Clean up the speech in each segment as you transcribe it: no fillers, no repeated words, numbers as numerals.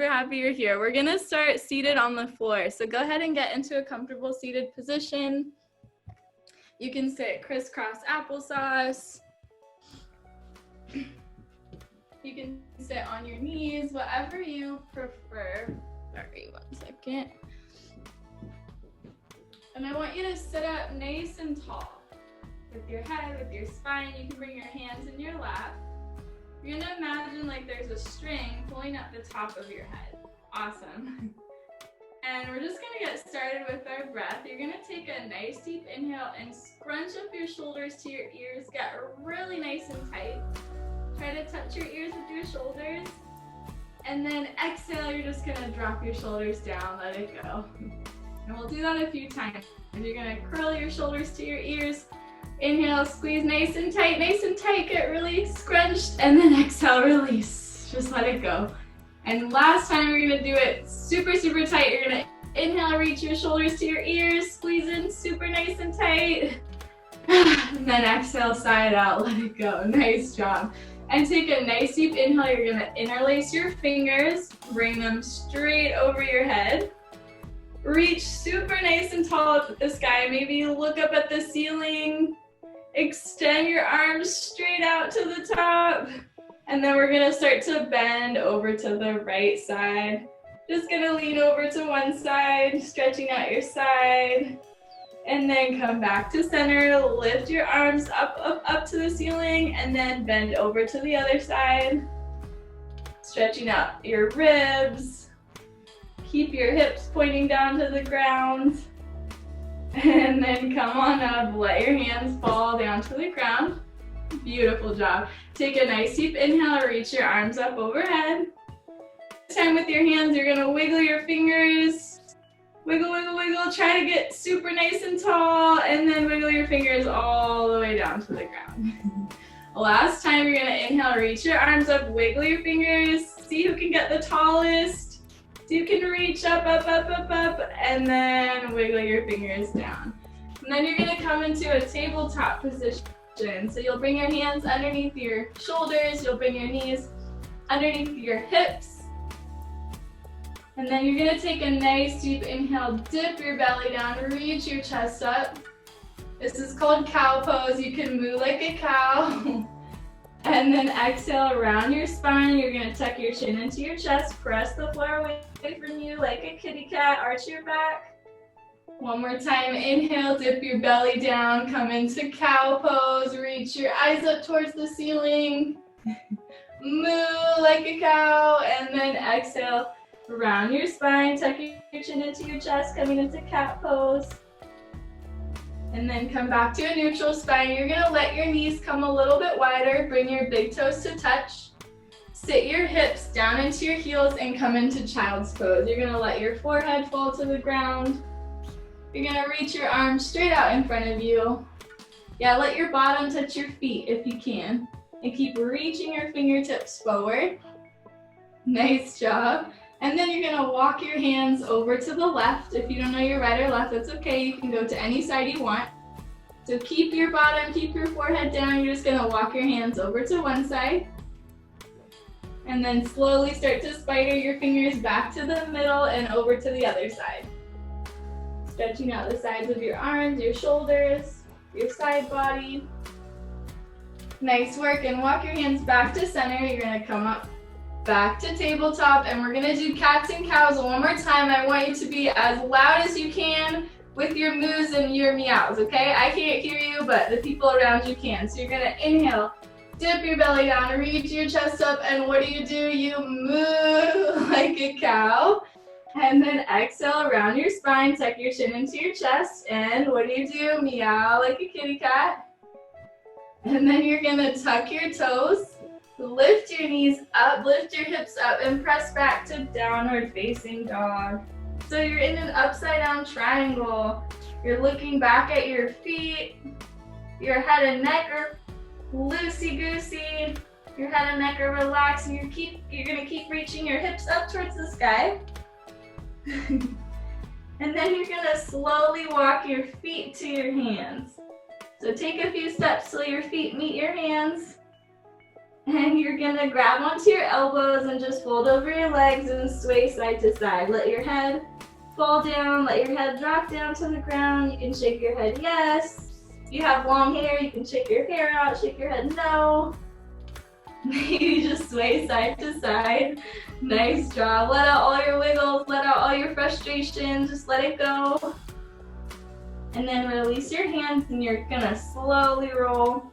happy you're here. We're gonna start seated on the floor. So go ahead and get into a comfortable seated position. You can sit crisscross applesauce. You can sit on your knees, whatever you prefer. Sorry, 1 second. And I want you to sit up nice and tall. With your head, with your spine, you can bring your hands in your lap. You're gonna imagine like there's a string pulling up the top of your head. Awesome. And we're just gonna get started with our breath. You're gonna take a nice deep inhale and scrunch up your shoulders to your ears. Get really nice and tight. Try to touch your ears with your shoulders. And then exhale, you're just gonna drop your shoulders down, let it go. And we'll do that a few times. You're gonna curl your shoulders to your ears. Inhale, squeeze nice and tight, get really scrunched, and then exhale, release. Just let it go. And last time we're gonna do it super, super tight. You're gonna inhale, reach your shoulders to your ears, squeeze in super nice and tight. And then exhale, sigh it out, let it go. Nice job. And take a nice deep inhale. You're gonna interlace your fingers, bring them straight over your head. Reach super nice and tall up at the sky. Maybe look up at the ceiling. Extend your arms straight out to the top. And then we're gonna start to bend over to the right side. Just gonna lean over to one side, stretching out your side. And then come back to center. Lift your arms up to the ceiling, and then bend over to the other side. Stretching out your ribs. Keep your hips pointing down to the ground. And then come on up, let your hands fall down to the ground. Beautiful job. Take a nice deep inhale, reach your arms up overhead. This time with your hands, you're gonna wiggle your fingers. Wiggle, wiggle, wiggle. Try to get super nice and tall, and then wiggle your fingers all the way down to the ground. Last time, you're gonna inhale, reach your arms up, wiggle your fingers. See who can get the tallest. So you can reach up, and then wiggle your fingers down. And then you're gonna come into a tabletop position. So you'll bring your hands underneath your shoulders, you'll bring your knees underneath your hips. And then you're gonna take a nice deep inhale, dip your belly down, reach your chest up. This is called cow pose. You can moo like a cow. And then exhale, round your spine. You're gonna tuck your chin into your chest, press the floor away from you like a kitty cat, arch your back. One more time, inhale, dip your belly down, come into cow pose, reach your eyes up towards the ceiling, moo like a cow, and then exhale, round your spine, tuck your chin into your chest, coming into cat pose. And then come back to a neutral spine. You're gonna let your knees come a little bit wider, bring your big toes to touch. Sit your hips down into your heels and come into child's pose. You're gonna let your forehead fall to the ground. You're gonna reach your arms straight out in front of you. Yeah, let your bottom touch your feet if you can. And keep reaching your fingertips forward. Nice job. And then you're gonna walk your hands over to the left. If you don't know your right or left, that's okay. You can go to any side you want. So keep your bottom, keep your forehead down. You're just gonna walk your hands over to one side. And then slowly start to spider your fingers back to the middle and over to the other side. Stretching out the sides of your arms, your shoulders, your side body. Nice work, and walk your hands back to center. You're gonna come up back to tabletop, and we're gonna do cats and cows one more time. I want you to be as loud as you can with your moos and your meows, okay? I can't hear you, but the people around you can. So you're gonna inhale, dip your belly down, reach your chest up, and what do? You moo like a cow. And then exhale, round your spine, tuck your chin into your chest, and what do? Meow like a kitty cat. And then you're gonna tuck your toes, lift your knees up, lift your hips up, and press back to downward facing dog. So you're in an upside down triangle. You're looking back at your feet. Your head and neck are loosey-goosey. Your head and neck are relaxed, and you're gonna keep reaching your hips up towards the sky. And then you're gonna slowly walk your feet to your hands. So take a few steps till your feet meet your hands. And you're gonna grab onto your elbows and just fold over your legs and sway side to side. Let your head fall down, let your head drop down to the ground. You can shake your head yes. If you have long hair, you can shake your hair out, shake your head no. Maybe just sway side to side. Nice job. Let out all your wiggles, let out all your frustration, just let it go. And then release your hands and you're gonna slowly roll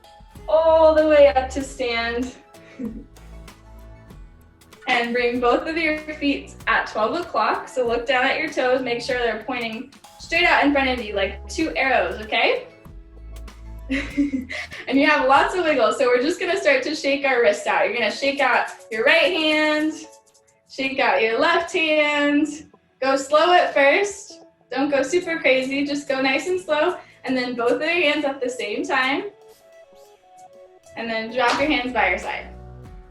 all the way up to stand. And bring both of your feet at 12 o'clock. So look down at your toes, make sure they're pointing straight out in front of you like 2 arrows, okay? And you have lots of wiggles, so we're just gonna start to shake our wrists out. You're gonna shake out your right hand, shake out your left hand. Go slow at first. Don't go super crazy, just go nice and slow. And then both of your hands at the same time. And then drop your hands by your side.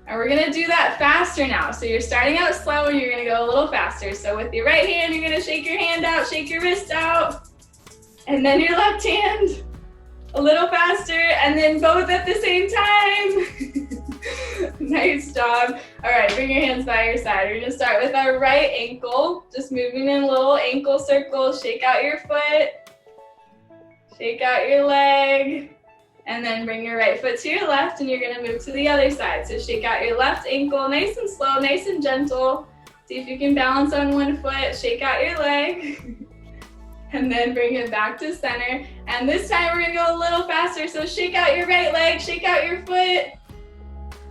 And we're gonna do that faster now. So you're starting out slow and you're gonna go a little faster. So with your right hand, you're gonna shake your hand out, shake your wrist out. And then your left hand, a little faster, and then both at the same time. Nice job. All right, bring your hands by your side. We're gonna start with our right ankle, just moving in little ankle circles. Shake out your foot, shake out your leg, and then bring your right foot to your left, and you're gonna move to the other side. So shake out your left ankle, nice and slow, nice and gentle. See if you can balance on one foot, shake out your leg. And then bring it back to center. And this time we're gonna go a little faster. So shake out your right leg, shake out your foot.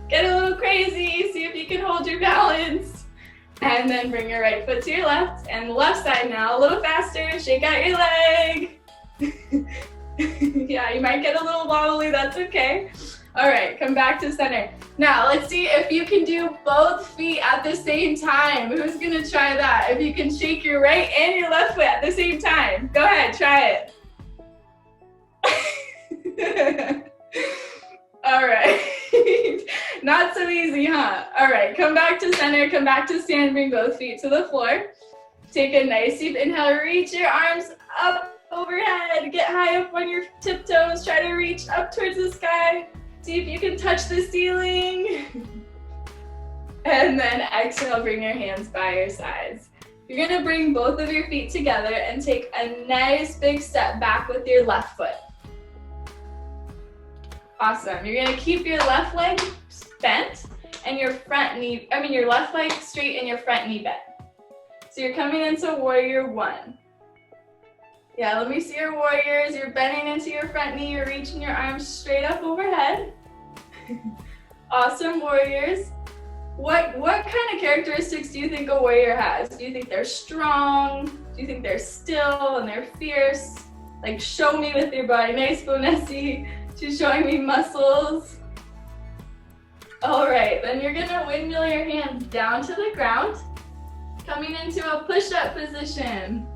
Get a little crazy, see if you can hold your balance. And then bring your right foot to your left. And the left side now, a little faster, shake out your leg. Yeah, you might get a little wobbly, that's okay. All right, come back to center. Now, let's see if you can do both feet at the same time. Who's gonna try that? If you can shake your right and your left foot at the same time. Go ahead, try it. All right. Not so easy, huh? All right, come back to center, come back to stand, bring both feet to the floor. Take a nice deep inhale, reach your arms up overhead, get high up on your tiptoes, try to reach up towards the sky. See if you can touch the ceiling. And then exhale, bring your hands by your sides. You're gonna bring both of your feet together and take a nice big step back with your left foot. Awesome. You're gonna keep your left leg bent and your your left leg straight and your front knee bent. So you're coming into warrior one. Yeah, let me see your warriors. You're bending into your front knee. You're reaching your arms straight up overhead. Awesome, warriors. What kind of characteristics do you think a warrior has? Do you think they're strong? Do you think they're still and they're fierce? Like, show me with your body. Nice, Bonesi. She's showing me muscles. All right, then you're gonna windmill your hands down to the ground, coming into a push-up position.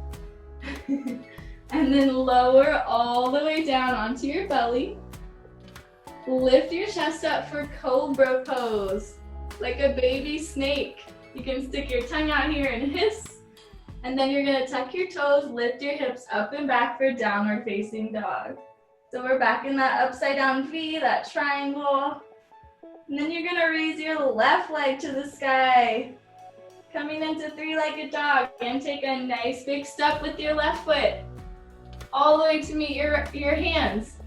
And then lower all the way down onto your belly. Lift your chest up for cobra pose, like a baby snake. You can stick your tongue out here and hiss. And then you're gonna tuck your toes, lift your hips up and back for downward facing dog. So we're back in that upside down V, that triangle. And then you're gonna raise your left leg to the sky. Coming into three-legged dog, and take a nice big step with your left foot. All the way to meet your hands.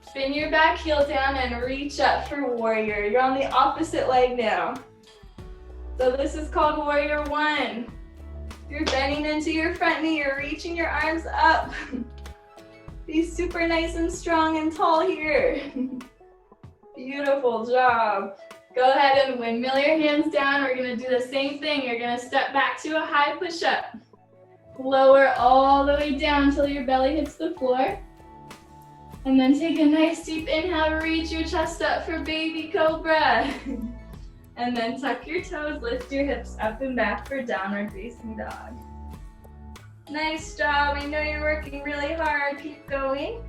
Spin your back heel down and reach up for warrior. You're on the opposite leg now. So this is called warrior one. You're bending into your front knee, you're reaching your arms up. Be super nice and strong and tall here. Beautiful job. Go ahead and windmill your hands down. We're gonna do the same thing. You're gonna step back to a high push-up. Lower all the way down until your belly hits the floor. And then take a nice deep inhale, reach your chest up for baby cobra. And then tuck your toes, lift your hips up and back for downward facing dog. Nice job, I know you're working really hard, keep going.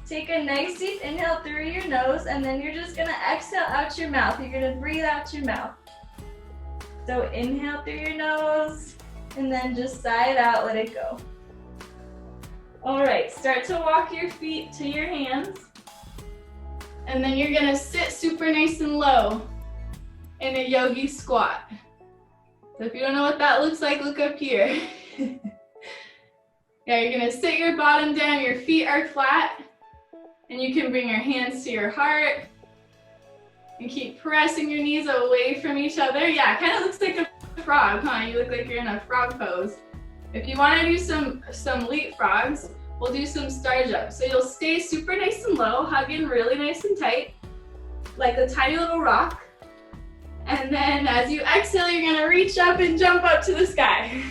Take a nice deep inhale through your nose, and then you're just gonna exhale out your mouth. You're gonna breathe out your mouth. So inhale through your nose, and then just sigh it out, let it go. All right, start to walk your feet to your hands. And then you're gonna sit super nice and low. in a yogi squat. So if you don't know what that looks like, look up here. Yeah, you're gonna sit your bottom down, your feet are flat, and you can bring your hands to your heart and keep pressing your knees away from each other. Yeah, it kind of looks like a frog, huh? You look like you're in a frog pose. If you want to do some leapfrogs, we'll do some star jumps. So you'll stay super nice and low, hugging really nice and tight, like a tiny little rock. And then as you exhale, you're gonna reach up and jump up to the sky.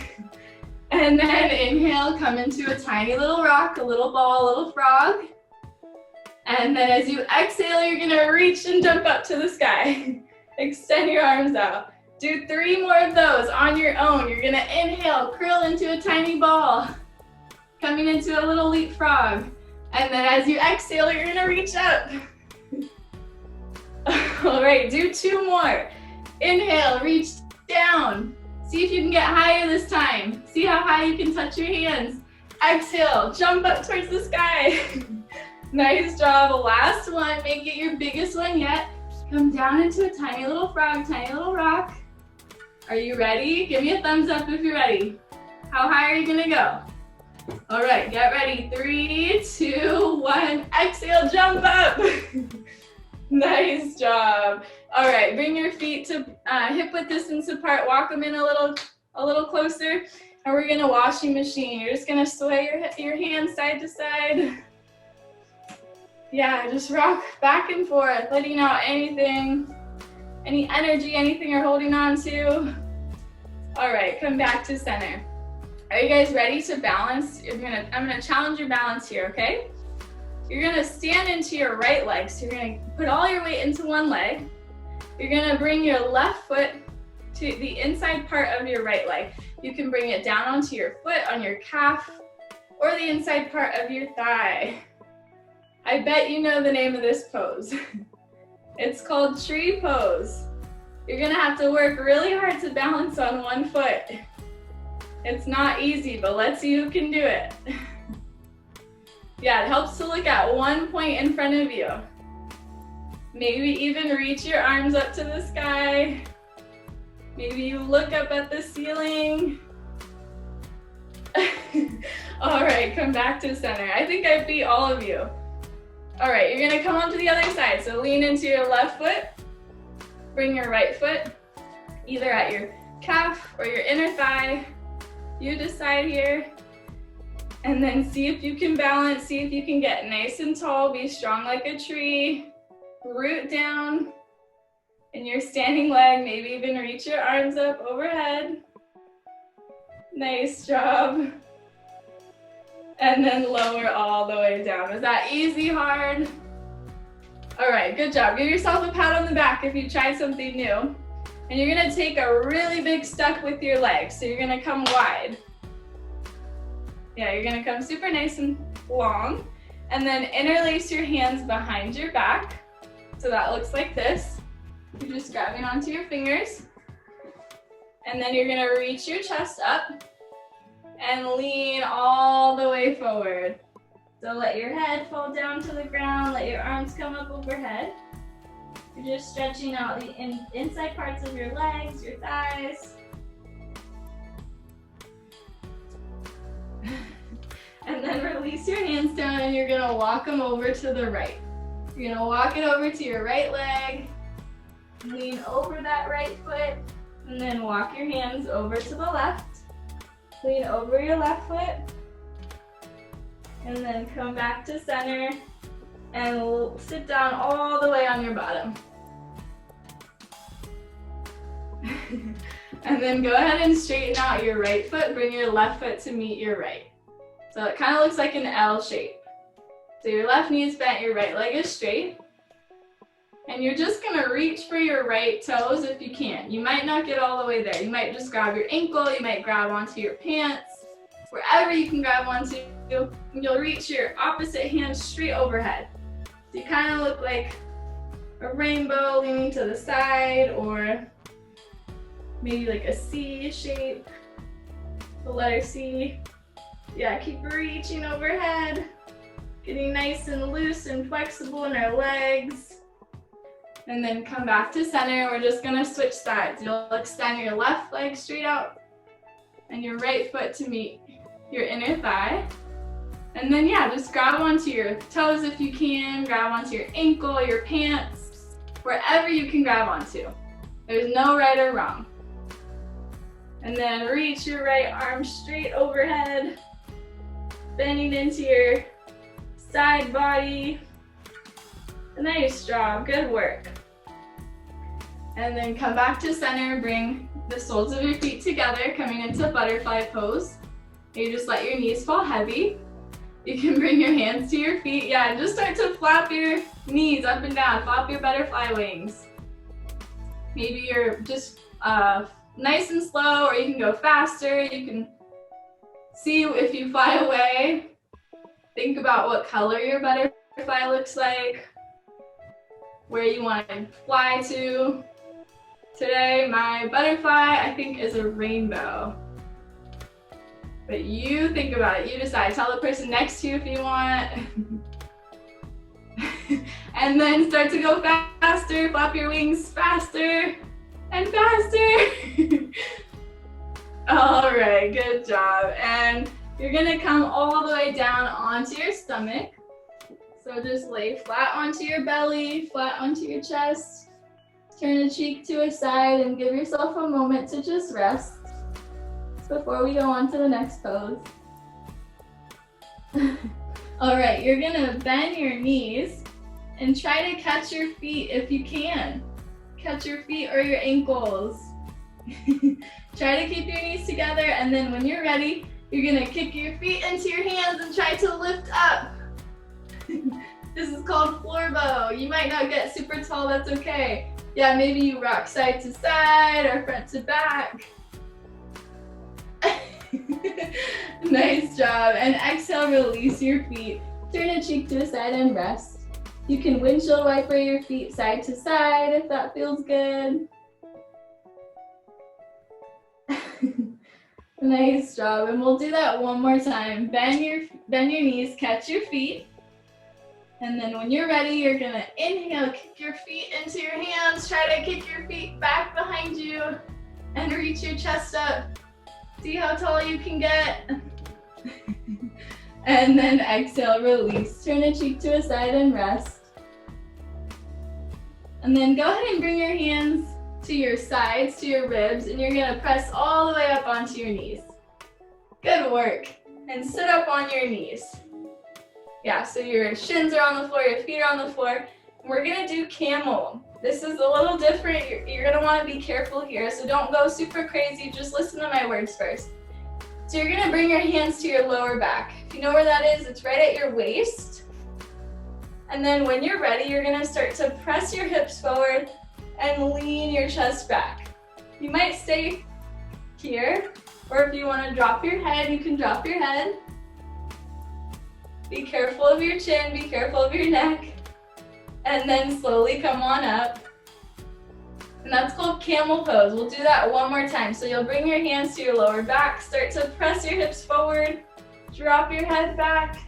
And then inhale, come into a tiny little rock, a little ball, a little frog. And then as you exhale, you're gonna reach and jump up to the sky. Extend your arms out. Do 3 more of those on your own. You're gonna inhale, curl into a tiny ball, coming into a little leapfrog. And then as you exhale, you're gonna reach up. All right, do 2 more. Inhale, reach down. See if you can get higher this time. See how high you can touch your hands. Exhale, jump up towards the sky. Nice job. Last one, make it your biggest one yet. Come down into a tiny little frog, tiny little rock. Are you ready? Give me a thumbs up if you're ready. How high are you gonna go? All right, get ready. 3, 2, 1, exhale, jump up. Nice job. All right, bring your feet to hip width distance apart. Walk them in a little closer. And we're gonna washing machine. You're just gonna sway your hands side to side. Yeah, just rock back and forth, letting out anything, any energy, anything you're holding on to. All right, come back to center. Are you guys ready to balance? I'm gonna challenge your balance here, okay? You're gonna stand into your right leg. So you're gonna put all your weight into one leg. You're gonna bring your left foot to the inside part of your right leg. You can bring it down onto your foot, on your calf, or the inside part of your thigh. I bet you know the name of this pose. It's called tree pose. You're gonna have to work really hard to balance on one foot. It's not easy, but let's see who can do it. Yeah, it helps to look at one point in front of you. Maybe even reach your arms up to the sky. Maybe you look up at the ceiling. All right, come back to center. I think I beat all of you. All right, you're gonna come onto the other side. So lean into your left foot. Bring your right foot either at your calf or your inner thigh. You decide here. And then see if you can balance, see if you can get nice and tall, be strong like a tree, root down in your standing leg, maybe even reach your arms up overhead. Nice job. And then lower all the way down. Was that easy, hard? All right, good job. Give yourself a pat on the back if you tried something new. And you're gonna take a really big step with your legs. So you're gonna come wide. Yeah, you're gonna come super nice and long. And then interlace your hands behind your back. So that looks like this. You're just grabbing onto your fingers. And then you're gonna reach your chest up and lean all the way forward. So let your head fall down to the ground, let your arms come up overhead. You're just stretching out the inside parts of your legs, your thighs. And then release your hands down and you're gonna walk them over to the right. You're gonna walk it over to your right leg, lean over that right foot, and then walk your hands over to the left. Lean over your left foot, and then come back to center and sit down all the way on your bottom. And then go ahead and straighten out your right foot, bring your left foot to meet your right. So it kind of looks like an L shape. So your left knee is bent, your right leg is straight. And you're just gonna reach for your right toes if you can. You might not get all the way there. You might just grab your ankle, you might grab onto your pants. Wherever you can grab onto, you'll reach your opposite hand straight overhead. So you kind of look like a rainbow leaning to the side, or maybe like a C shape, the letter C. Yeah, keep reaching overhead, getting nice and loose and flexible in our legs. And then come back to center. We're just gonna switch sides. You'll extend your left leg straight out and your right foot to meet your inner thigh. And then yeah, just grab onto your toes if you can, grab onto your ankle, your pants, wherever you can grab onto. There's no right or wrong. And then reach your right arm straight overhead, bending into your side body. Nice job, good work. And then come back to center, bring the soles of your feet together, coming into butterfly pose. You just let your knees fall heavy. You can bring your hands to your feet, yeah, and just start to flap your knees up and down, flap your butterfly wings. Maybe you're just nice and slow, or you can go faster. You can see if you fly away. Think about what color your butterfly looks like, where you want to fly to. Today, my butterfly, I think, is a rainbow. But you think about it, you decide. Tell the person next to you if you want. And then start to go faster, flap your wings faster and faster. All right, good job. And you're gonna come all the way down onto your stomach. So just lay flat onto your belly, flat onto your chest. Turn a cheek to a side and give yourself a moment to just rest before we go on to the next pose. All right, you're gonna bend your knees and try to catch your feet if you can. Catch your feet or your ankles. Try to keep your knees together, and then when you're ready, you're gonna kick your feet into your hands and try to lift up. This is called floor bow. You might not get super tall, that's okay. Yeah, maybe you rock side to side or front to back. Nice job. And exhale, release your feet. Turn a cheek to a side and rest. You can windshield wiper your feet side to side if that feels good. Nice job. And we'll do that one more time. Bend your knees, catch your feet. And then when you're ready, you're gonna inhale, kick your feet into your hands. Try to kick your feet back behind you and reach your chest up. See how tall you can get. And then exhale, release. Turn a cheek to a side and rest. And then go ahead and bring your hands to your sides, to your ribs, and you're gonna press all the way up onto your knees. Good work. And sit up on your knees. Yeah, so your shins are on the floor, your feet are on the floor. We're gonna do camel. This is a little different. You're gonna wanna be careful here, so don't go super crazy, just listen to my words first. So you're gonna bring your hands to your lower back. If you know where that is, it's right at your waist. And then when you're ready, you're gonna start to press your hips forward and lean your chest back. You might stay here, or if you wanna drop your head, you can drop your head. Be careful of your chin, be careful of your neck. And then slowly come on up. And that's called camel pose. We'll do that one more time. So you'll bring your hands to your lower back, start to press your hips forward, drop your head back.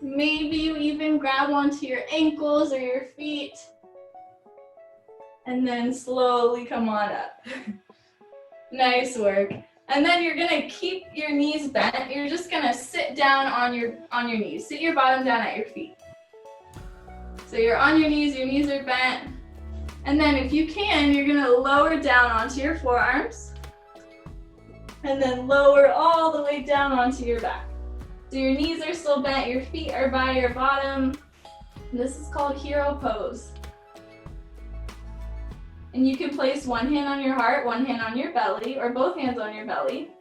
Maybe you even grab onto your ankles or your feet. And then slowly come on up. Nice work. And then you're gonna keep your knees bent. You're just gonna sit down on your knees. Sit your bottom down at your feet. So you're on your knees are bent. And then if you can, you're gonna lower down onto your forearms. And then lower all the way down onto your back. So your knees are still bent, your feet are by your bottom. And this is called hero pose. And you can place one hand on your heart, one hand on your belly, or both hands on your belly.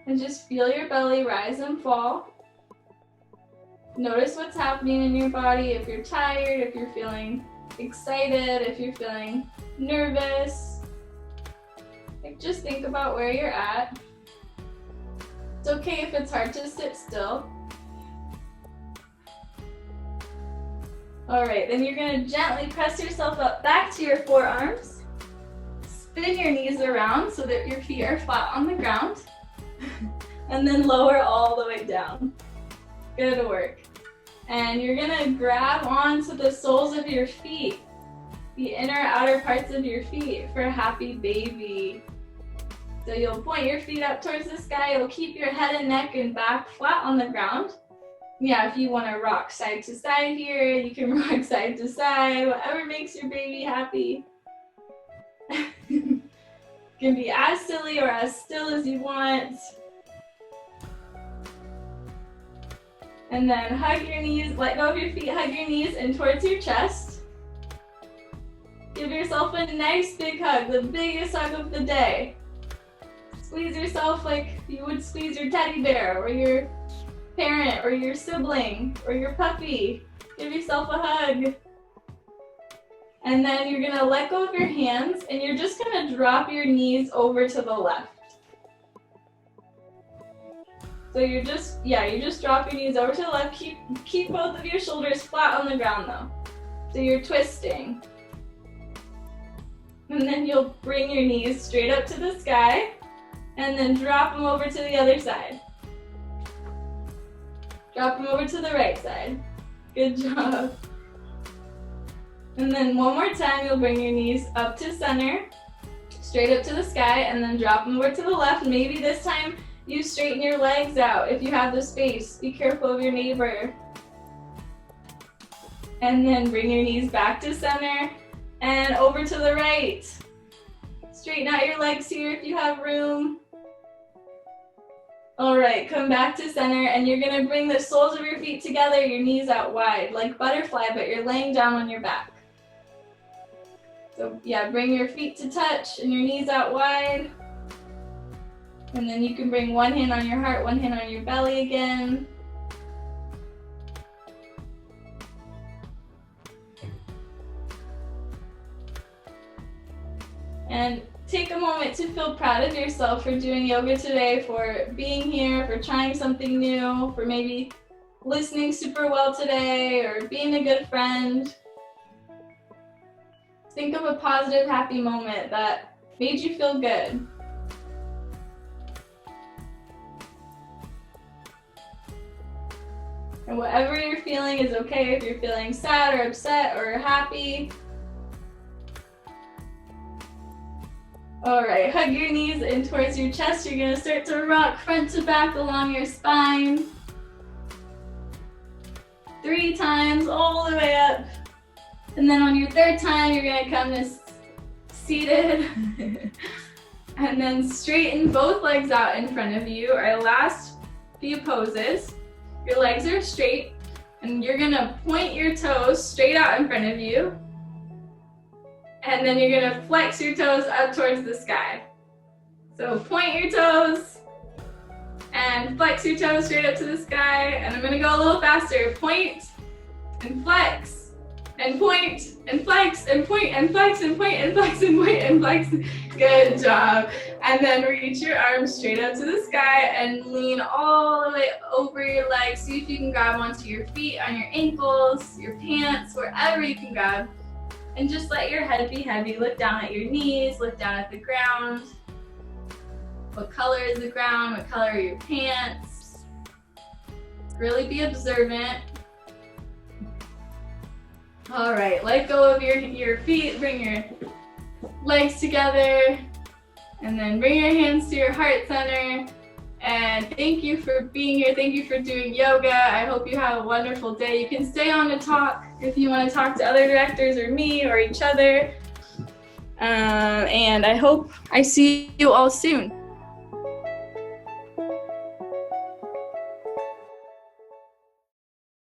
And just feel your belly rise and fall. Notice what's happening in your body, if you're tired, if you're feeling excited, if you're feeling nervous. Just think about where you're at. It's okay if it's hard to sit still. All right, then you're gonna gently press yourself up back to your forearms. Spin your knees around so that your feet are flat on the ground. And then lower all the way down. Good work. And you're gonna grab onto the soles of your feet, the inner outer parts of your feet for a happy baby. So you'll point your feet up towards the sky, you'll keep your head and neck and back flat on the ground. Yeah, if you want to rock side to side here, you can rock side to side, whatever makes your baby happy. You can be as silly or as still as you want. And then hug your knees, let go of your feet, hug your knees in towards your chest. Give yourself a nice big hug, the biggest hug of the day. Squeeze yourself like you would squeeze your teddy bear or your parent or your sibling or your puppy. Give yourself a hug. And then you're gonna let go of your hands and you're just gonna drop your knees over to the left. So you just drop your knees over to the left. Keep both of your shoulders flat on the ground though. So you're twisting. And then you'll bring your knees straight up to the sky and then drop them over to the other side. Drop them over to the right side. Good job. And then one more time, you'll bring your knees up to center, straight up to the sky, and then drop them over to the left. Maybe this time you straighten your legs out if you have the space. Be careful of your neighbor. And then bring your knees back to center and over to the right. Straighten out your legs here if you have room. All right, come back to center and you're gonna bring the soles of your feet together, your knees out wide, like butterfly, but you're laying down on your back. So yeah, bring your feet to touch and your knees out wide. And then you can bring one hand on your heart, one hand on your belly again. And take a moment to feel proud of yourself for doing yoga today, for being here, for trying something new, for maybe listening super well today, or being a good friend. Think of a positive, happy moment that made you feel good. And whatever you're feeling is okay. If you're feeling sad or upset or happy. All right, hug your knees in towards your chest. You're gonna start to rock front to back along your spine. 3 times, all the way up. And then on your 3rd time, you're gonna come to seated. And then straighten both legs out in front of you. Our last few poses. Your legs are straight, and you're gonna point your toes straight out in front of you. And then you're gonna flex your toes up towards the sky. So point your toes and flex your toes straight up to the sky. And I'm gonna go a little faster. Point and flex and point and flex and point and flex and point and flex and point and flex. Good job. And then reach your arms straight up to the sky and lean all the way over your legs. See if you can grab onto your feet, on your ankles, your pants, wherever you can grab. And just let your head be heavy. Look down at your knees, look down at the ground. What color is the ground? What color are your pants? Really be observant. All right, let go of your feet, bring your legs together, and then bring your hands to your heart center. And thank you for being here. Thank you for doing yoga. I hope you have a wonderful day. You can stay on to talk if you want to talk to other directors or me or each other. And I hope I see you all soon.